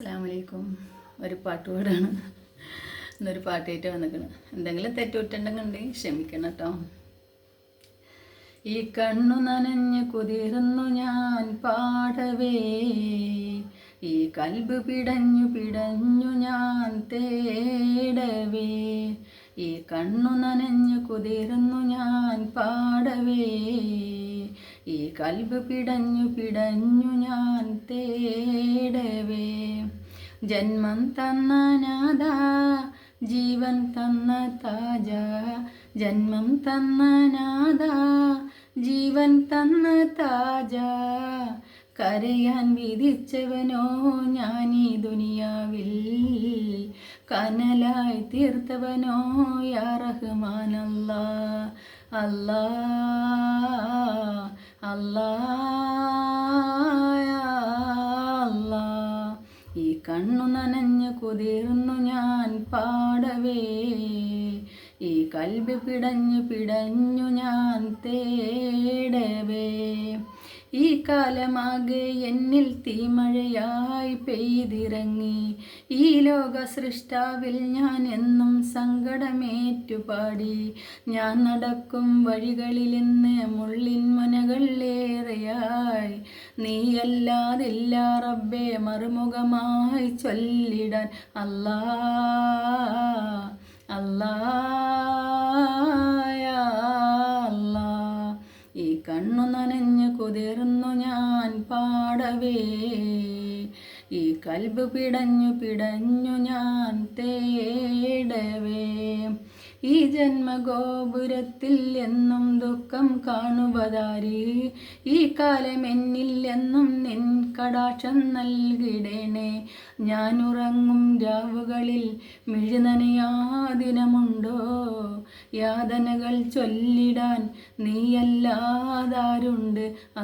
അസ്സലാമലൈക്കും. ഒരു പാട്ട് പാടാണ്. ഇന്നൊരു പാട്ടായിട്ട് വന്നിക്കണം. എന്തെങ്കിലും തെറ്റുകുറ്റുണ്ടെങ്കിൽ ക്ഷമിക്കണം കേട്ടോ. ഈ കണ്ണു നനഞ്ഞ് കുതിർന്നു ഞാൻ പാടവേ, ഈ കൽബ് പിടഞ്ഞു പിടഞ്ഞു ഞാൻ തേടവേ, ഈ കണ്ണു നനഞ്ഞു കുതിർന്നു ഞാൻ പാടവേ, ഈ കൽബ് പിടഞ്ഞു പിടഞ്ഞു ഞാൻ തേടവേ. ജന്മം തന്ന നാഥ, ജീവൻ തന്ന താജ, ജന്മം തന്ന നാഥ, ജീവൻ തന്ന താജ, കരയാൻ വിധിച്ചവനോ ഞാൻ ഈ ദുനിയാവിൽ, കനലായി തീർത്തവനോ യാ റഹ്മാൻ അല്ലാ അല്ലാ അല്ലാ അല്ലാ. ഈ കണ്ണു നനഞ്ഞു കുതിർന്നു ഞാൻ പാടവേ, ഈ കൽബ് പിടഞ്ഞു പിടഞ്ഞു ഞാൻ തേടവേ. ഈ കാലമാകെ എന്നിൽ തീമഴയായി പെയ്തിറങ്ങി, ഈ ലോക സൃഷ്ടാവിൽ ഞാൻ എന്നും സങ്കടമേറ്റുപാടി. ഞാൻ നടക്കും വഴികളിൽ ഇന്ന് മുള്ളിൻ മുനകൾ ഏറെയായി, നീയല്ലാതില്ല റബ്ബേ മറുമുഖമായി ചൊല്ലിടാൻ. അല്ലാ അല്ലാ അല്ലാ. ഈ കണ്ണു നനഞ്ഞു കുതിർന്നു ഞാൻ പാടവേ, ഈ കൽബ് പിടഞ്ഞു പിടഞ്ഞു ഞാൻ തേടവേ. ഈ ജന്മഗോപുരത്തിൽ എന്നും ദുഃഖം കാണുവതാരി, ഈ കാലം എന്നിൽ എന്നും നിൻ കടാക്ഷം നൽകിടേണേ. ഞാൻ ഉറങ്ങും രാവുകളിൽ മിഴുനനയാദിനമുണ്ടോ, യാതനകൾ ചൊല്ലിടാൻ നീയല്ലാതാരുണ്ട്.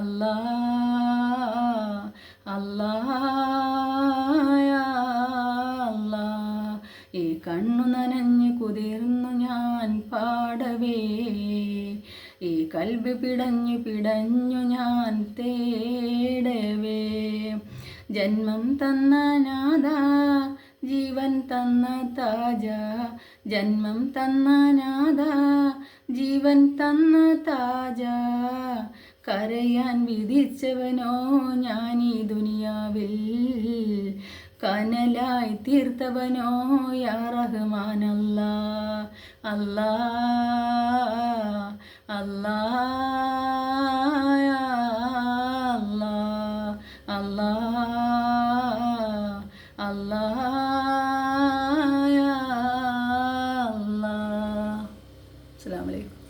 അല്ലാ അല്ലാ അല്ലാ. ഈ കണ്ണു നനഞ്ഞു കുതിർന്നു ഞാൻ പാടവേ, ഈ കൽബ് പിടഞ്ഞു പിടഞ്ഞു ഞാൻ തേടവേ. ജന്മം തന്ന നാഥ, ജീവൻ തന്ന താജ, ജന്മം തന്ന നാഥ, ജീവൻ തന്ന താജ, കരയാൻ വിധിച്ചവനോ ഞാൻ ഈ ദുനിയാവിൽ, കനലായി തീർത്തവനോ യാ റഹ്മാൻ അല്ലാ അല്ലാ അല്ലാ അല്ലാ അല്ലാ അല്ലാ. അസ്സലാമു അലൈക്കും.